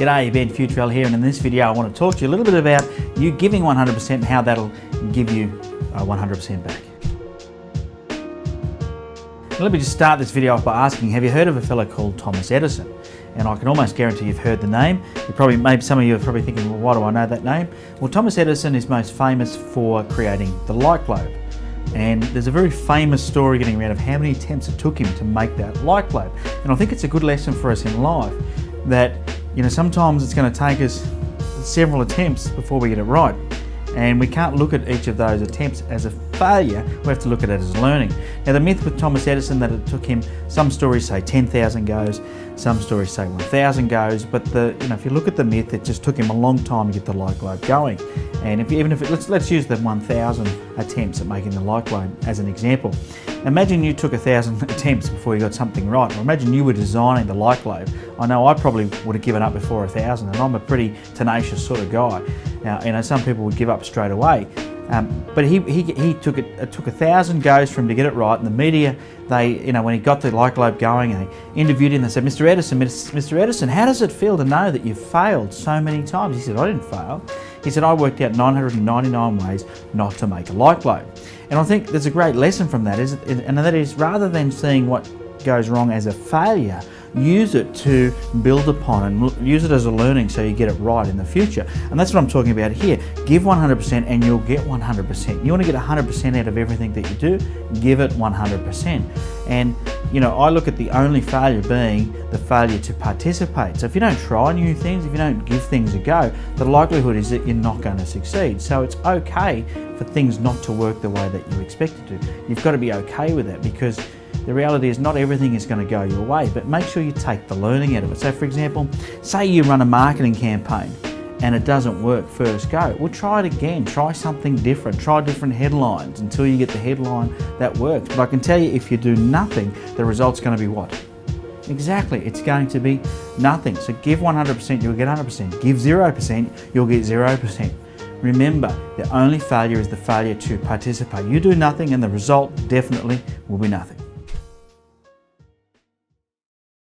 G'day, Ben Futrell here, and in this video I want to talk to you a little bit about you giving 100% and how that'll give you 100% back. Let me just start this video off by asking, have you heard of a fellow called Thomas Edison? And I can almost guarantee you've heard the name. Maybe some of you are probably thinking, well, why do I know that name? Well, Thomas Edison is most famous for creating the light globe. And there's a very famous story getting around of how many attempts it took him to make that light globe. And I think it's a good lesson for us in life that, you know, sometimes it's going to take us several attempts before we get it right. And we can't look at each of those attempts as a failure, we have to look at it as learning. Now the myth with Thomas Edison that it took him, some stories say 10,000 goes, some stories say 1,000 goes, but if you look at the myth, it just took him a long time to get the light globe going. And let's use the 1,000 attempts at making the light globe as an example. Imagine you took 1,000 attempts before you got something right, or imagine you were designing the light globe. I know I probably would have given up before 1,000, and I'm a pretty tenacious sort of guy. Now, some people would give up straight away, but he took 1,000 goes for him to get it right. And the media, when he got the light globe going, they interviewed him. They said, Mr. Edison, how does it feel to know that you've failed so many times? He said, I didn't fail. He said, I worked out 999 ways not to make a light globe. And I think there's a great lesson from that, and that is, rather than seeing what goes wrong as a failure, use it to build upon and use it as a learning so you get it right in the future. And that's what I'm talking about here. Give 100% and you'll get 100%. You want to get 100% out of everything that you do, give it 100%. And I look at the only failure being the failure to participate. So if you don't try new things, if you don't give things a go, the likelihood is that you're not going to succeed. So it's okay for things not to work the way that you expect it to. You've got to be okay with that, because the reality is not everything is going to go your way, but make sure you take the learning out of it. So for example, say you run a marketing campaign and it doesn't work first go. Well, try it again, try something different, try different headlines until you get the headline that works. But I can tell you, if you do nothing, the result's going to be what? Exactly, it's going to be nothing. So give 100%, you'll get 100%. Give 0%, you'll get 0%. Remember, the only failure is the failure to participate. You do nothing and the result definitely will be nothing.